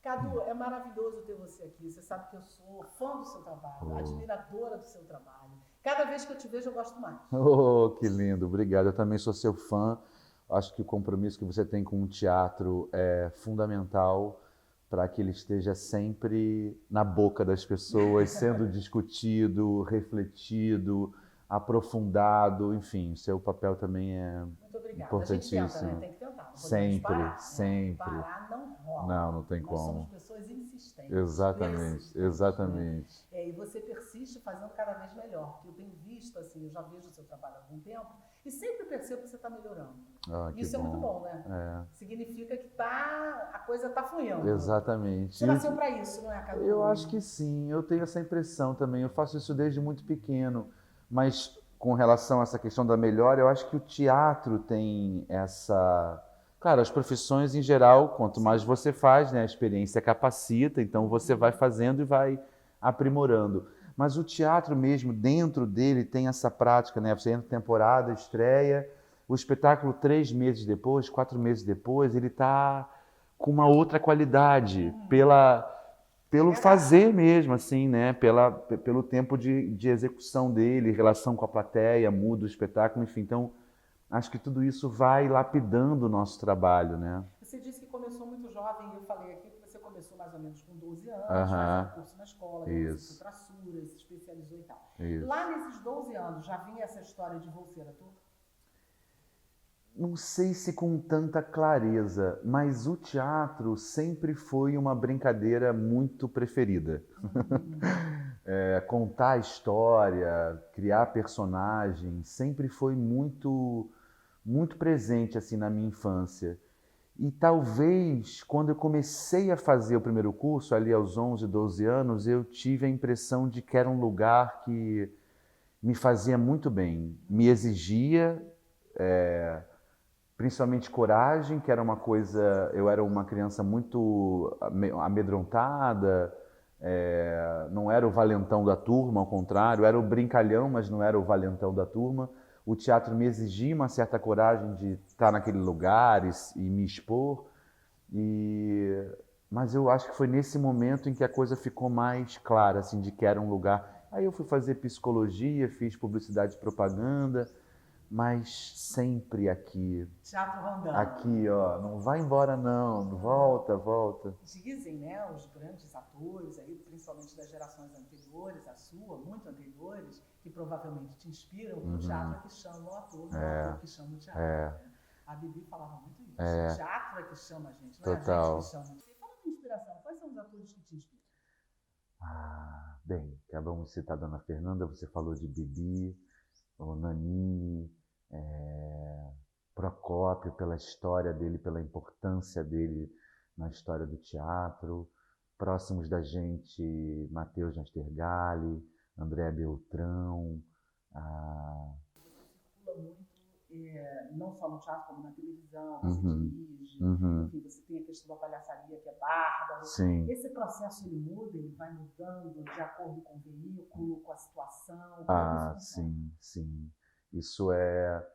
Cadu, é maravilhoso ter você aqui. Você sabe que eu sou fã do seu trabalho, admiradora do seu trabalho. Cada vez que eu te vejo, eu gosto mais. Oh, que lindo, obrigado. Eu também sou seu fã. Acho que o compromisso que você tem com o teatro é fundamental para que ele esteja sempre na boca das pessoas, sendo discutido, refletido, aprofundado, enfim, seu papel também é Muito obrigada. A gente tenta, né? importantíssimo. Tem que tentar. Não podemos Sempre, parar, né? sempre. Parar não rola. Não, não tem Nós somos como. pessoas insistentes, Exatamente, persistentes, né? exatamente. E você persiste fazendo cada vez melhor. Porque eu tenho visto, assim, eu já vejo o seu trabalho há algum tempo e sempre percebo que você está melhorando. Ah, que Isso é muito bom. bom, né? Significa que a coisa está fluindo. Exatamente. Você nasceu para isso, não é, Cadu? Eu acho que sim, eu tenho essa impressão também. Eu faço isso desde muito pequeno, mas com relação a essa questão da melhora, eu acho que o teatro tem essa. Claro, as profissões em geral, quanto mais você faz, né, a experiência capacita, então você vai fazendo e vai aprimorando. Mas o teatro mesmo, dentro dele, tem essa prática, né? Você entra em temporada, estreia, o espetáculo 3 meses depois, 4 meses depois, ele está com uma outra qualidade, pelo fazer mesmo, assim, né? Pelo tempo de execução dele, relação com a plateia, muda o espetáculo, enfim. Então, acho que tudo isso vai lapidando o nosso trabalho, né? Você disse que começou muito jovem, e eu falei aqui que você começou mais ou menos com 12 anos, fazendo curso na escola, depois você foi para a Sura, se especializou e tal. Isso. Lá nesses 12 anos, já vinha essa história de vou ser ator? Não sei se com tanta clareza, mas o teatro sempre foi uma brincadeira muito preferida. Contar a história, criar personagens, sempre foi muito, muito presente assim na minha infância. E talvez, quando eu comecei a fazer o primeiro curso, ali aos 11, 12 anos, eu tive a impressão de que era um lugar que me fazia muito bem, me exigia, principalmente coragem, que era uma coisa. Eu era uma criança muito amedrontada, não era o valentão da turma, ao contrário, era o brincalhão, mas não era o valentão da turma. O teatro me exigia uma certa coragem de estar naquele lugar e me expor. Mas eu acho que foi nesse momento em que a coisa ficou mais clara, assim, de que era um lugar. Aí eu fui fazer psicologia, fiz publicidade e propaganda, mas sempre aqui. Teatro rondando. Aqui, ó, não vai embora não, volta, volta. Dizem, né, os grandes atores aí, principalmente das gerações anteriores, a sua, muito anteriores, que provavelmente te inspiram, que o teatro é que chama o ator, não é o ator que chama o teatro. Né? A Bibi falava muito isso. O teatro é que chama a gente, não é a gente que chama. Fala de inspiração, quais são os atores que te inspiram? Bem, acabamos de citar a Dona Fernanda, você falou de Bibi, o Nanini, Procópio, pela história dele, pela importância dele na história do teatro. Próximos da gente, Matheus Nastergalli, André Beltrão. Você circula muito, não só no teatro, como na televisão, você dirige, enfim, você tem a questão da palhaçaria, que é bárbaro. Sim. Esse processo, ele muda, ele vai mudando de acordo com o veículo, com a situação? Sim, sim. Isso é...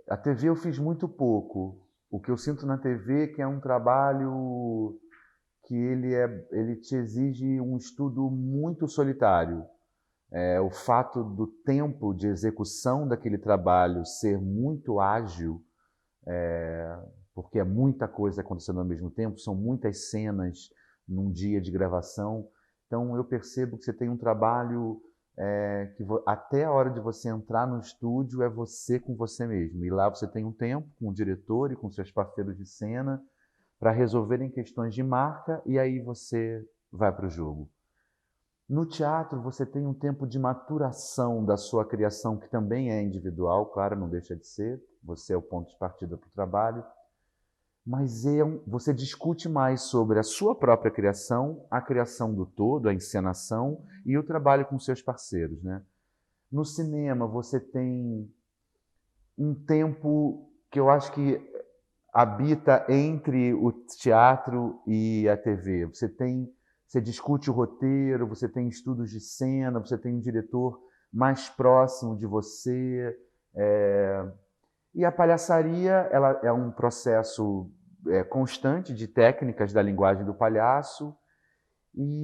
A TV eu fiz muito pouco. O que eu sinto na TV é que é um trabalho que ele te exige um estudo muito solitário. O fato do tempo de execução daquele trabalho ser muito ágil, porque é muita coisa acontecendo ao mesmo tempo, são muitas cenas num dia de gravação. Então eu percebo que você tem um trabalho que até a hora de você entrar no estúdio é você com você mesmo. E lá você tem um tempo com o diretor e com seus parceiros de cena para resolverem questões de marca e aí você vai para o jogo. No teatro você tem um tempo de maturação da sua criação que também é individual, claro, não deixa de ser. Você é o ponto de partida para o trabalho. Mas você discute mais sobre a sua própria criação, a criação do todo, a encenação e o trabalho com seus parceiros, né? No cinema, você tem um tempo que eu acho que habita entre o teatro e a TV. Você discute o roteiro, você tem estudos de cena, você tem um diretor mais próximo de você. E a palhaçaria, ela é um processo constante de técnicas da linguagem do palhaço,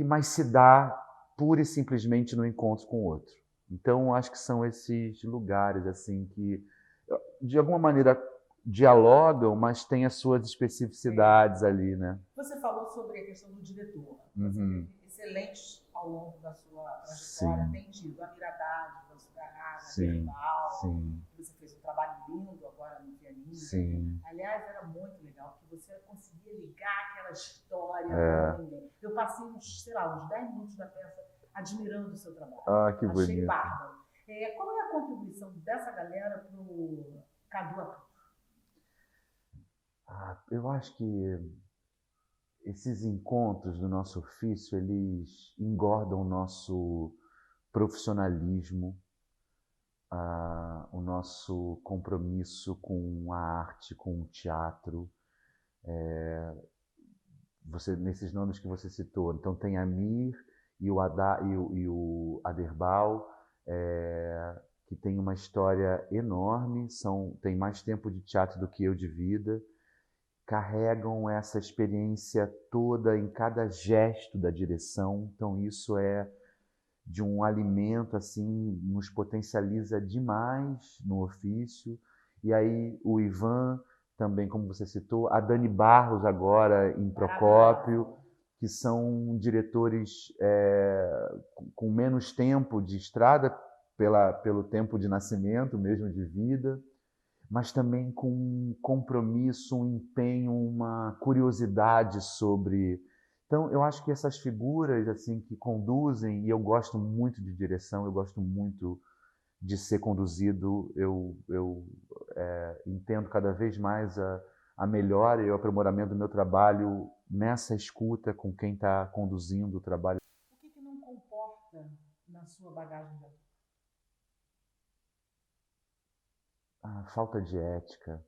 mas se dá pura e simplesmente no encontro com o outro. Então, acho que são esses lugares assim que, de alguma maneira, dialogam, mas têm as suas especificidades ali, né? Você falou sobre a questão do diretor. Você teve excelentes ao longo da sua trajetória, tem tido a Miradade, o Sugarrara, a Verbal, você fez um trabalho lindo agora no pianismo. Aliás, era muito legal, porque você conseguia ligar aquela história com ninguém. Eu passei uns 10 minutos da peça admirando o seu trabalho. Ah, que bonito. Achei bárbaro. Qual é a contribuição dessa galera para o Cadu Ator? Eu acho que esses encontros do nosso ofício, eles engordam o nosso profissionalismo, o nosso compromisso com a arte, com o teatro. Nesses nomes que você citou, então tem a Mir e o Aderbal, que tem uma história enorme, tem mais tempo de teatro do que eu de vida, carregam essa experiência toda em cada gesto da direção, então isso é de um alimento, assim, nos potencializa demais no ofício. E aí o Ivan, também, como você citou, a Dani Barros agora em Procópio, que são diretores com menos tempo de estrada, pelo tempo de nascimento mesmo, de vida, mas também com um compromisso, um empenho, uma curiosidade sobre... Então, eu acho que essas figuras assim que conduzem, e eu gosto muito de direção, eu gosto muito de ser conduzido, eu entendo cada vez mais a melhora e o aprimoramento do meu trabalho nessa escuta com quem está conduzindo o trabalho. O que não comporta na sua bagagem de ator? A falta de ética,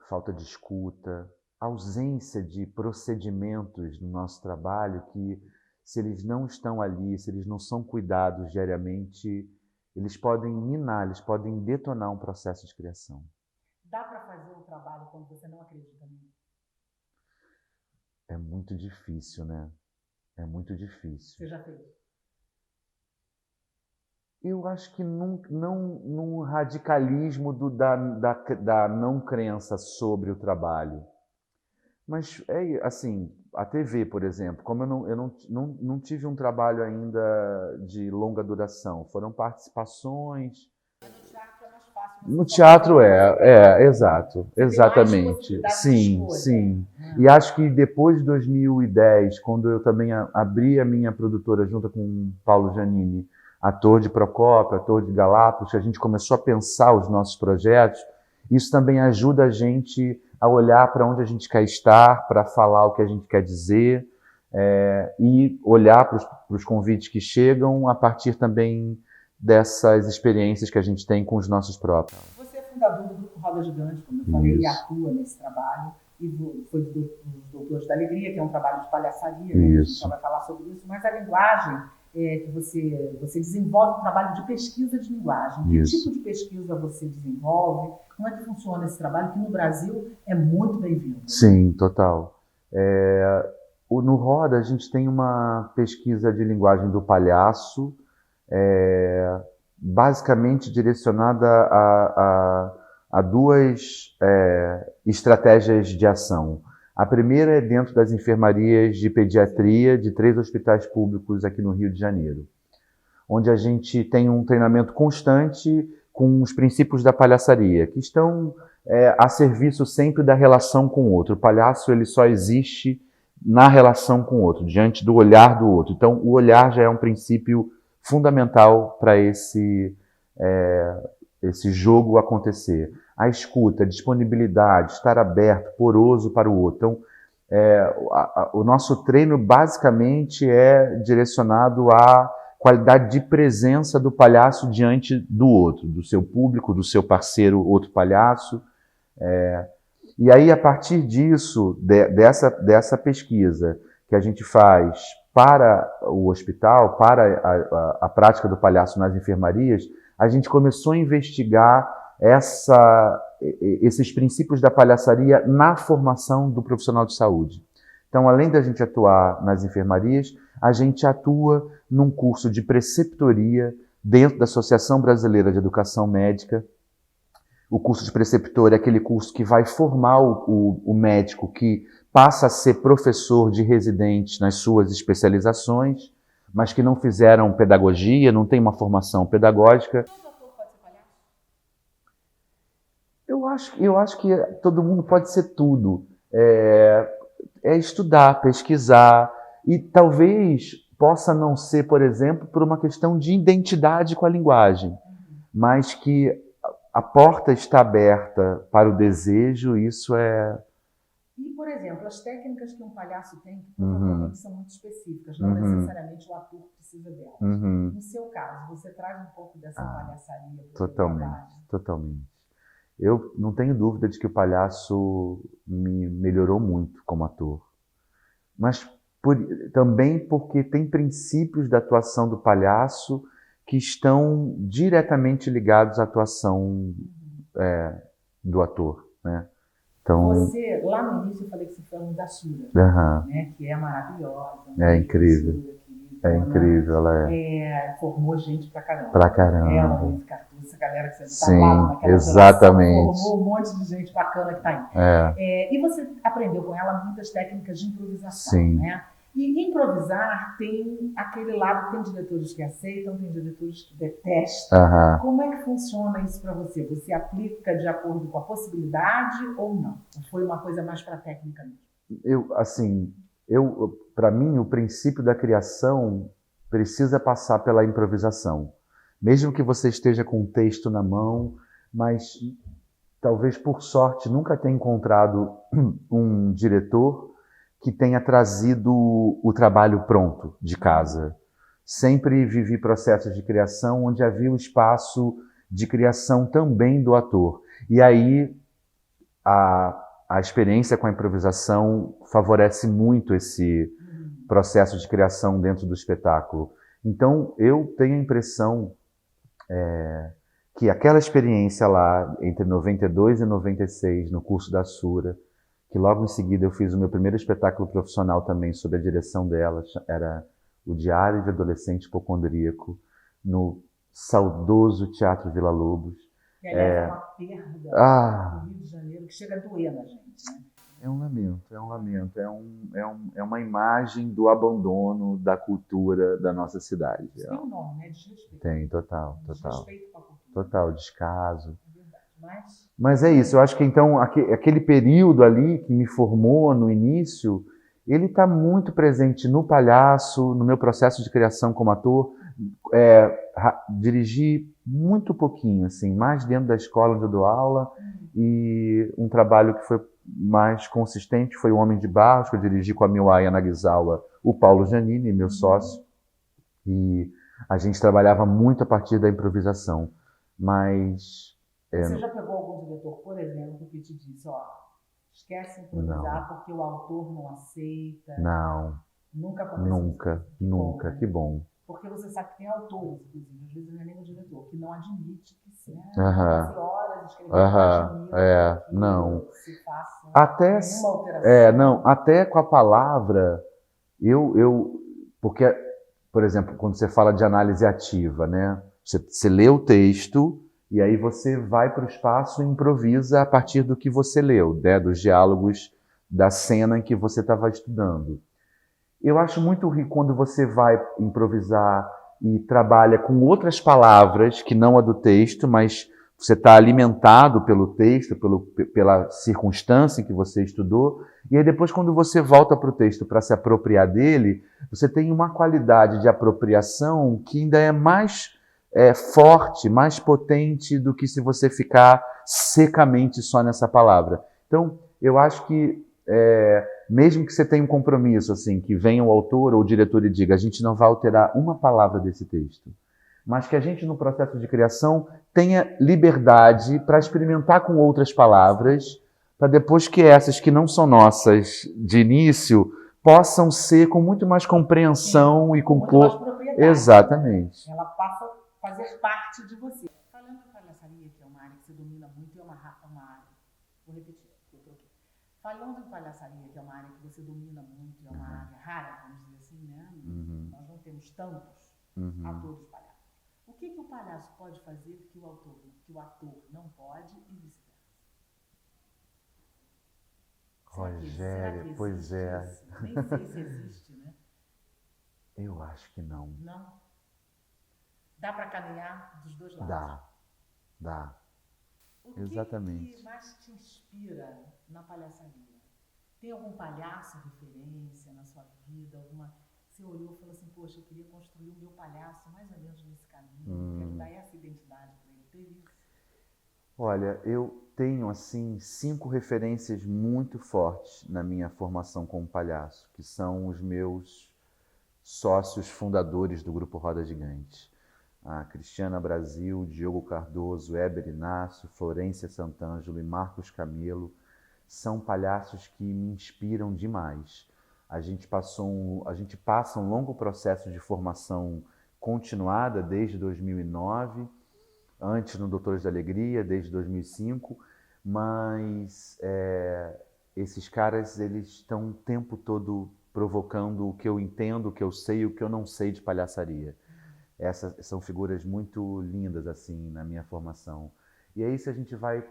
falta de escuta, ausência de procedimentos no nosso trabalho que, se eles não estão ali, se eles não são cuidados diariamente, eles podem minar, eles podem detonar um processo de criação. Dá para fazer o trabalho quando você não acredita nele? É muito difícil, né? É muito difícil. Você já fez? Eu acho que num radicalismo da não crença sobre o trabalho. Mas, assim, a TV, por exemplo, como eu não tive um trabalho ainda de longa duração, foram participações. No teatro exato, exatamente. Sim. E acho que depois de 2010, quando eu também abri a minha produtora junto com o Paulo Giannini, ator de Procópio, ator de Galápagos, a gente começou a pensar os nossos projetos. Isso também ajuda a gente a olhar para onde a gente quer estar, para falar o que a gente quer dizer, e olhar para os convites que chegam a partir também dessas experiências que a gente tem com os nossos próprios. Você é fundador do Grupo Roda Gigante, como eu falei, e atua nesse trabalho, e foi dos Doutores da Alegria, que é um trabalho de palhaçaria, né? A gente só vai falar sobre isso, mas a linguagem que você desenvolve um trabalho de pesquisa de linguagem. Que tipo de pesquisa você desenvolve? Como é que funciona esse trabalho, que no Brasil é muito bem-vindo? Sim, total. No Roda, a gente tem uma pesquisa de linguagem do palhaço, basicamente direcionada a duas estratégias de ação. A primeira é dentro das enfermarias de pediatria de 3 hospitais públicos aqui no Rio de Janeiro, onde a gente tem um treinamento constante com os princípios da palhaçaria, que estão a serviço sempre da relação com o outro. O palhaço ele só existe na relação com o outro, diante do olhar do outro. Então, o olhar já é um princípio fundamental para esse jogo acontecer. A escuta, a disponibilidade, estar aberto, poroso para o outro. Então, o nosso treino basicamente é direcionado à qualidade de presença do palhaço diante do outro, do seu público, do seu parceiro, outro palhaço. E aí, a partir disso, dessa pesquisa que a gente faz para o hospital, para a prática do palhaço nas enfermarias, a gente começou a investigar esses princípios da palhaçaria na formação do profissional de saúde. Então, além da gente atuar nas enfermarias, a gente atua num curso de preceptoria dentro da Associação Brasileira de Educação Médica. O curso de preceptor é aquele curso que vai formar o médico que passa a ser professor de residente nas suas especializações, mas que não fizeram pedagogia, não tem uma formação pedagógica. Todo ator pode ser palhaço? Eu acho que todo mundo pode ser tudo. É estudar, pesquisar, e talvez possa não ser, por exemplo, por uma questão de identidade com a linguagem, mas que a porta está aberta para o desejo, isso é... E, por exemplo, as técnicas que um palhaço tem, que provavelmente são muito específicas, não necessariamente o ator precisa delas. No seu caso, você traz um pouco dessa palhaçaria para o trabalho? Totalmente. Eu não tenho dúvida de que o palhaço me melhorou muito como ator. Mas também porque tem princípios da atuação do palhaço que estão diretamente ligados à atuação do ator, né? Então, você, lá no início, eu falei que você foi aluna da Sura, né, que é maravilhosa. É incrível. Sura, incrível, ela formou gente pra caramba. Pra caramba. Ela, Luiz Cartucho, essa galera que você Sim, tá lá naquela exatamente. Formou um monte de gente bacana que tá aí. E você aprendeu com ela muitas técnicas de improvisação, Sim. né? E improvisar tem aquele lado, tem diretores que aceitam, tem diretores que detestam. Como é que funciona isso para você? Você aplica de acordo com a possibilidade ou não? Ou foi uma coisa mais para técnica mesmo? Para mim, o princípio da criação precisa passar pela improvisação. Mesmo que você esteja com um texto na mão, mas talvez por sorte nunca tenha encontrado um diretor que tenha trazido o trabalho pronto de casa. Sempre vivi processos de criação onde havia o espaço de criação também do ator. E aí a experiência com a improvisação favorece muito esse processo de criação dentro do espetáculo. Então, eu tenho a impressão que aquela experiência lá, entre 92 e 96, no curso da Sura, que logo em seguida eu fiz o meu primeiro espetáculo profissional também sob a direção dela, era o Diário de Adolescente Hipocondríaco, no saudoso Teatro Vila Lobos. E aliás, é uma perda no Rio de Janeiro que chega a doer na gente, né? É um lamento, é uma imagem do abandono da cultura da nossa cidade. Isso tem um nome, né? Desrespeito. Tem, total. Desrespeito com a cultura. Total, descaso. É verdade, Mas é isso, eu acho que então aquele período ali que me formou no início, ele está muito presente no palhaço, no meu processo de criação como ator. Dirigi muito pouquinho, assim, mais dentro da escola onde eu dou aula, e um trabalho que foi mais consistente foi O Homem de Barros, que eu dirigi com a Miwaya Nagasawa, o Paulo Giannini, meu sócio, e a gente trabalhava muito a partir da improvisação, mas... Você já pegou algum diretor, por exemplo, que te disse, esquece improvisar porque o autor não aceita? Não. Nunca aconteceu? Nunca, que bom. Porque você sabe que tem autores, inclusive, às vezes não é nem o diretor, que não admite que se horas escrevendo não. Se faça até nenhuma alteração. Até com a palavra, porque, por exemplo, quando você fala de análise ativa, né? Você lê o texto e aí você vai para o espaço e improvisa a partir do que você leu, né? Dos diálogos da cena em que você estava estudando. Eu acho muito rico quando você vai improvisar e trabalha com outras palavras que não a do texto, mas você está alimentado pelo texto, pela circunstância em que você estudou, e aí depois quando você volta para o texto para se apropriar dele, você tem uma qualidade de apropriação que ainda é mais forte, mais potente do que se você ficar secamente só nessa palavra. Então, eu acho que mesmo que você tenha um compromisso, assim, que venha o autor ou o diretor e diga, a gente não vai alterar uma palavra desse texto, mas que a gente, no processo de criação, tenha liberdade para experimentar com outras palavras, para depois que essas que não são nossas de início, possam ser com muito mais compreensão e com muito mais propriedade. Exatamente. Ela passa a fazer parte de você. Falando em palhaçaria, que é uma área que você domina muito e é uma área. Vou repetir, porque eu troquei. Falando em palhaçaria, que é uma área que você domina muito, é uma área rara, vamos dizer assim, né? Nós não temos tantos atores palhaços. O que o palhaço pode fazer que o ator não pode e vice-versa? Rogério, pois é. Isso? Nem sei se existe, né? Eu acho que não. Não? Dá para caminhar dos dois lados? Dá. O Exatamente. que mais te inspira na palhaçaria? Tem algum palhaço referência na sua vida? Você olhou e falou assim, poxa, eu queria construir o meu palhaço mais ou menos nesse caminho, quero dar essa identidade para ele. Teve isso? Olha, eu tenho, assim, 5 referências muito fortes na minha formação como palhaço, que são os meus sócios fundadores do Grupo Roda Gigante. A Cristiana Brasil, Diogo Cardoso, Éber Inácio, Florência Sant'Angelo e Marcos Camelo são palhaços que me inspiram demais. A gente passa um longo processo de formação continuada desde 2009, antes no Doutores da Alegria, desde 2005, mas esses caras eles estão o tempo todo provocando o que eu entendo, o que eu sei e o que eu não sei de palhaçaria. Essas são figuras muito lindas assim na minha formação. E aí se a gente vai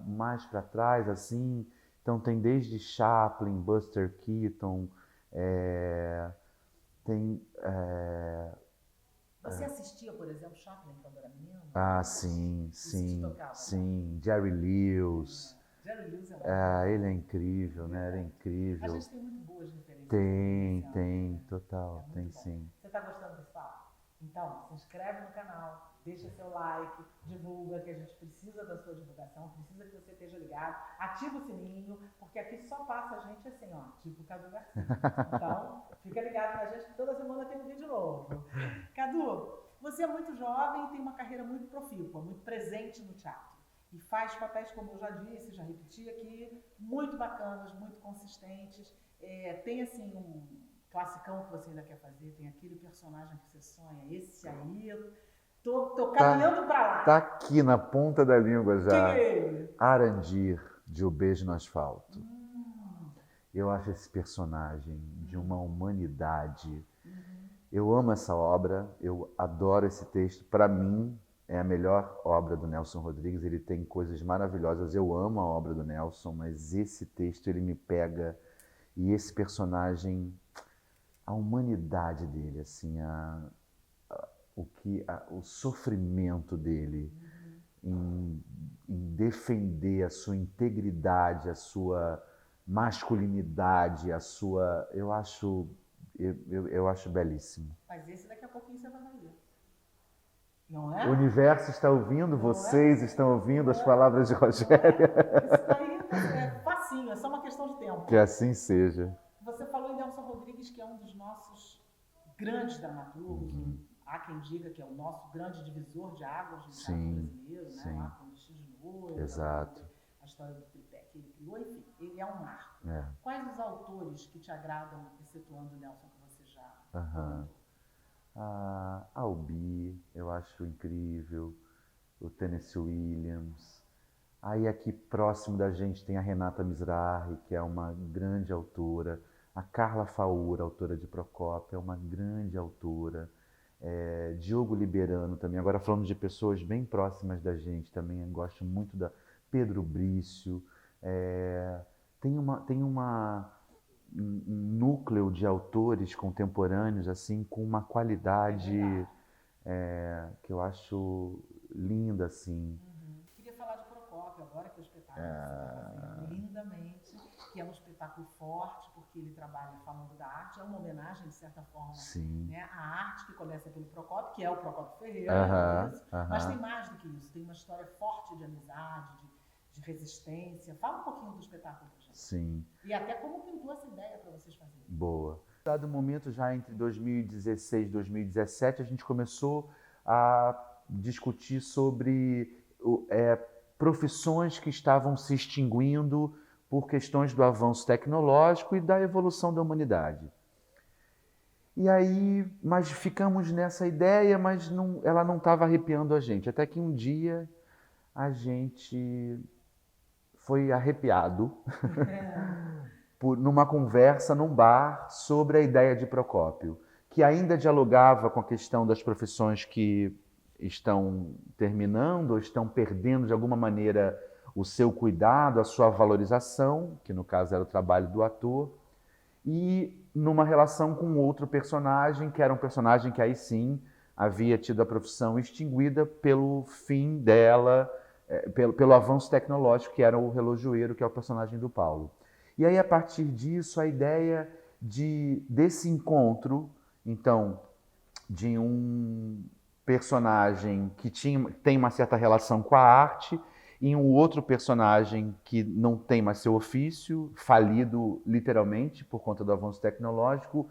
mais para trás assim, então tem desde Chaplin, Buster Keaton, tem Você assistia, por exemplo, Chaplin quando era menino? Sim. Tocava, Sim, Jerry Lewis. Jerry Lewis ele é incrível, né? Ele é incrível. A gente tem muito boas referências. Tem, total, tem bom. sim. Você está gostando desse papo? Então, se inscreve no canal, deixa seu like, divulga, que a gente precisa da sua divulgação, precisa que você esteja ligado, ativa o sininho, porque aqui só passa a gente assim, ó, tipo Cadu Garcia. Então, fica ligado na gente que toda semana tem um vídeo novo. Cadu, você é muito jovem e tem uma carreira muito profícua, muito presente no teatro. E faz papéis, como eu já disse, já repeti aqui, muito bacanas, muito consistentes. Tem assim um classicão que você ainda quer fazer, tem aquele personagem que você sonha, esse aí, tô caminhando pra lá. Tá aqui na ponta da língua já. Quem é ele? Arandir, de O Beijo no Asfalto. Eu acho esse personagem de uma humanidade. Eu amo essa obra, eu adoro esse texto. Para mim, é a melhor obra do Nelson Rodrigues, ele tem coisas maravilhosas. Eu amo a obra do Nelson, mas esse texto, ele me pega. E esse personagem, a humanidade dele, assim, o sofrimento dele em defender a sua integridade, a sua masculinidade, eu acho belíssimo. Mas esse daqui a pouquinho você vai ver. Não é? O universo está ouvindo, vocês estão ouvindo as palavras de Rogério. Isso daí é facinho, é só uma questão de tempo. Que assim seja. Você falou em Nelson Rodrigues, que é um dos nossos grandes dramaturgos. Há quem diga que é o nosso grande divisor de águas do teatro brasileiro, né? Lá com o Vestido de Noiva, exato. A história do tripé que ele criou, enfim, ele é um marco. Quais os autores que te agradam, excetuando o Nelson, que você já Albi, eu acho incrível, o Tennessee Williams. Aí aqui próximo da gente tem a Renata Mizrahi, que é uma grande autora. A Carla Faura, autora de Procópio, é uma grande autora. Diogo Liberano também. Agora falando de pessoas bem próximas da gente também, eu gosto muito da Pedro Brício. Tem um núcleo de autores contemporâneos assim com uma qualidade que eu acho linda assim. Queria falar de Procópio agora, que o espetáculo está fazendo lindamente, que é um espetáculo forte porque ele trabalha falando da arte, é uma homenagem de certa forma, né, à arte que começa pelo Procópio, que é o Procópio Ferreira, mas tem mais do que isso, tem uma história forte de amizade, de resistência. Fala um pouquinho do espetáculo pra gente. Sim. E até como pintou essa ideia para vocês fazerem. Boa. Dado momento, já entre 2016 e 2017, a gente começou a discutir sobre profissões que estavam se extinguindo por questões do avanço tecnológico e da evolução da humanidade. E aí, mas ficamos nessa ideia, mas ela não estava arrepiando a gente. Até que um dia a gente foi arrepiado numa conversa num bar sobre a ideia de Procópio, que ainda dialogava com a questão das profissões que estão terminando ou estão perdendo de alguma maneira o seu cuidado, a sua valorização, que no caso era o trabalho do ator, e numa relação com outro personagem, que era um personagem que aí sim havia tido a profissão extinguida pelo fim dela, pelo avanço tecnológico, que era o relojoeiro, que é o personagem do Paulo. E aí, a partir disso, a ideia desse encontro, então, de um personagem que tem uma certa relação com a arte e um outro personagem que não tem mais seu ofício, falido literalmente por conta do avanço tecnológico,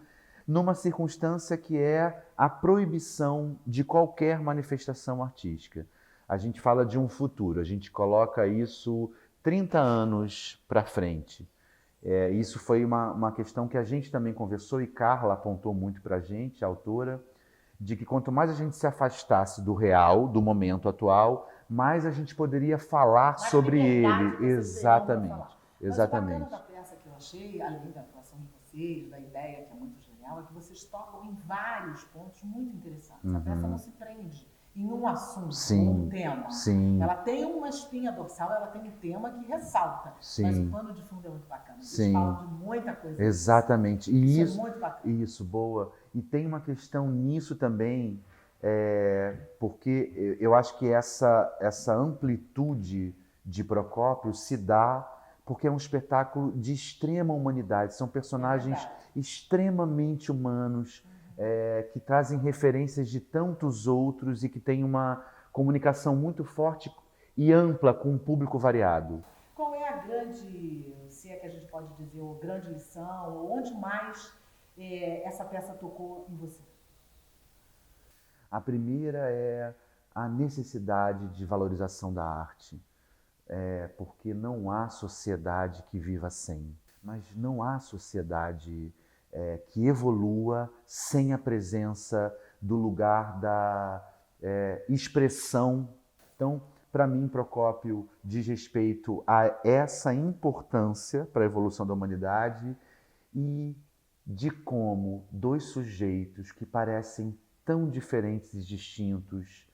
numa circunstância que é a proibição de qualquer manifestação artística. A gente fala de um futuro, a gente coloca isso 30 anos para frente. Isso foi uma questão que a gente também conversou e Carla apontou muito para a gente, a autora, de que quanto mais a gente se afastasse do real, do momento atual, mais a gente poderia falar sobre ele. Exatamente. Exatamente. Mas o bacana da peça que eu achei, além da atuação de vocês, da ideia que é muito genial, é que vocês tocam em vários pontos muito interessantes. A peça não se prende em um assunto, um tema. Sim. Ela tem uma espinha dorsal, ela tem um tema que ressalta. Sim. Mas o pano de fundo é muito bacana. Sim. Vocês falam de muita coisa. Exatamente. E isso é muito bacana. Isso, boa. E tem uma questão nisso também, porque eu acho que essa amplitude de Procópio se dá porque é um espetáculo de extrema humanidade. São personagens extremamente humanos, que trazem referências de tantos outros e que têm uma comunicação muito forte e ampla com um público variado. Qual é a grande, se é que a gente pode dizer, ou grande lição, ou onde mais essa peça tocou em você? A primeira é a necessidade de valorização da arte, porque não há sociedade que viva sem, mas não há sociedade que evolua sem a presença do lugar da expressão. Então, para mim, Procópio diz respeito a essa importância para a evolução da humanidade e de como dois sujeitos que parecem tão diferentes e distintos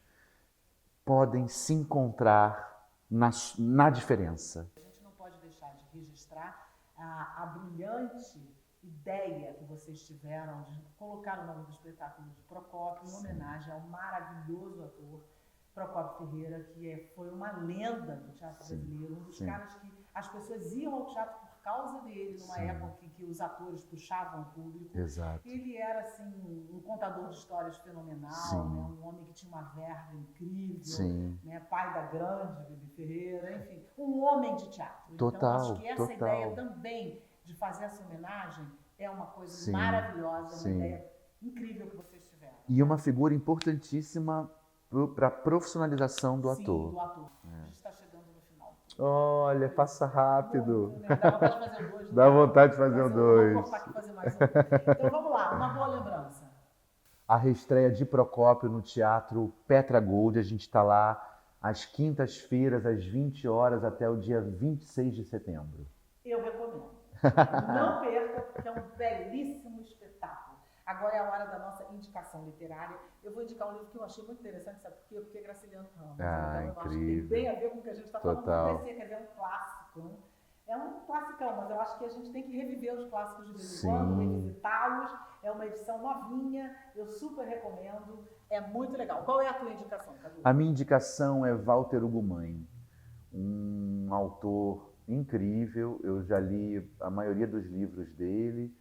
podem se encontrar na diferença. A gente não pode deixar de registrar a brilhante ideia que vocês tiveram de colocar o nome do espetáculo de Procópio em homenagem ao maravilhoso ator Procópio Ferreira, que foi uma lenda do teatro brasileiro, um dos caras que as pessoas iam ao teatro por causa dele, numa época em que os atores puxavam o público. Exato. Ele era assim, um contador de histórias fenomenal, né? Um homem que tinha uma verve incrível, né? Pai da grande Bibi Ferreira, enfim, um homem de teatro. Total, então, acho que essa ideia também de fazer essa homenagem é uma coisa maravilhosa, uma ideia incrível que vocês tiveram. E uma figura importantíssima para a profissionalização do ator. Sim, do ator. A gente está chegando no final. Olha, passa rápido. Muito, né? Dá vontade de fazer o 2. Dá vontade de fazer o 2. Vamos cortar aqui e fazer mais um. Então vamos lá, uma boa lembrança. A reestreia de Procópio no Teatro Petra Gold. A gente está lá às quintas-feiras, às 20 horas, até o dia 26 de setembro. Eu recomendo. Não perca, porque é um belíssimo espetáculo. Agora é a hora da nossa indicação literária. Eu vou indicar um livro que eu achei muito interessante, sabe por quê? Porque é Graciliano Ramos. Então, eu acho que tem bem a ver com o que a gente está falando. Não vai ser, quer dizer, um clássico. Né? É um classicão, mas eu acho que a gente tem que reviver os clássicos de vez em quando, revisitá-los. É uma edição novinha, eu super recomendo. É muito legal. Qual é a tua indicação, Cadu? A minha indicação é Walter Ugumãe, um autor incrível. Eu já li a maioria dos livros dele.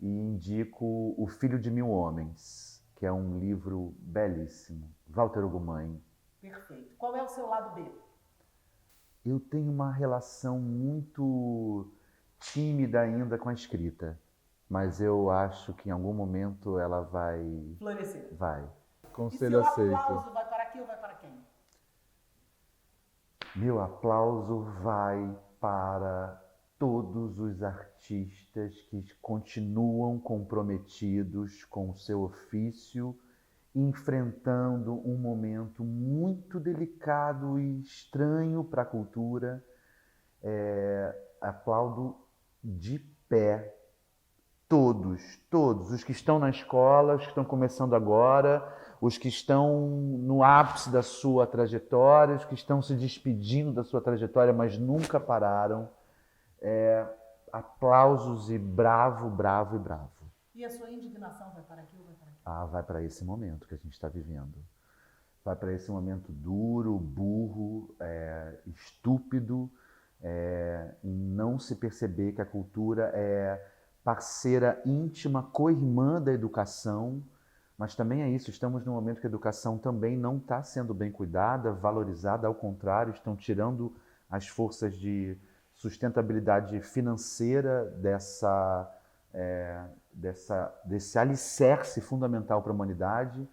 E indico O Filho de Mil Homens, que é um livro belíssimo. Walter Ugumãe. Perfeito. Qual é o seu lado B? Eu tenho uma relação muito tímida ainda com a escrita, mas eu acho que em algum momento ela vai... florescer. Vai. Conselho aceito. E seu aplauso vai para quem ou vai para quem? Meu aplauso vai para todos os artistas que continuam comprometidos com o seu ofício enfrentando um momento muito delicado e estranho para a cultura. Aplaudo de pé todos, os que estão na escola, os que estão começando agora, os que estão no ápice da sua trajetória, os que estão se despedindo da sua trajetória, mas nunca pararam. Aplausos e bravo, bravo e bravo. E a sua indignação vai para aqui ou vai para aqui? Vai para esse momento que a gente está vivendo. Vai para esse momento duro, burro, estúpido, em não se perceber que a cultura é parceira íntima, co-irmã da educação, mas também é isso, estamos num momento que a educação também não está sendo bem cuidada, valorizada, ao contrário, estão tirando as forças de sustentabilidade financeira desse alicerce fundamental para a humanidade,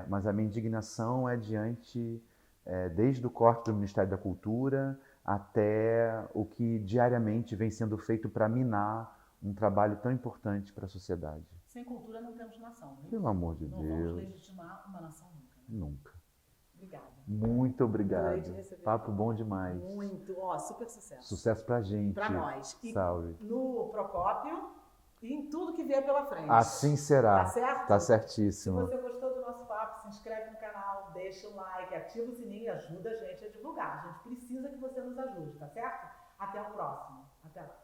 mas a minha indignação é diante, desde o corte do Ministério da Cultura até o que diariamente vem sendo feito para minar um trabalho tão importante para a sociedade. Sem cultura não temos nação, né? Pelo amor de Deus. Não vamos legitimar uma nação nunca. Né? Nunca. Obrigada. Muito obrigado. Papo bom demais. Muito. Super sucesso. Sucesso pra gente. Pra nós. E salve. No Procópio e em tudo que vier pela frente. Assim será. Tá certo? Tá certíssimo. Se você gostou do nosso papo, se inscreve no canal, deixa o like, ativa o sininho e ajuda a gente a divulgar. A gente precisa que você nos ajude, tá certo? Até o próximo. Até lá.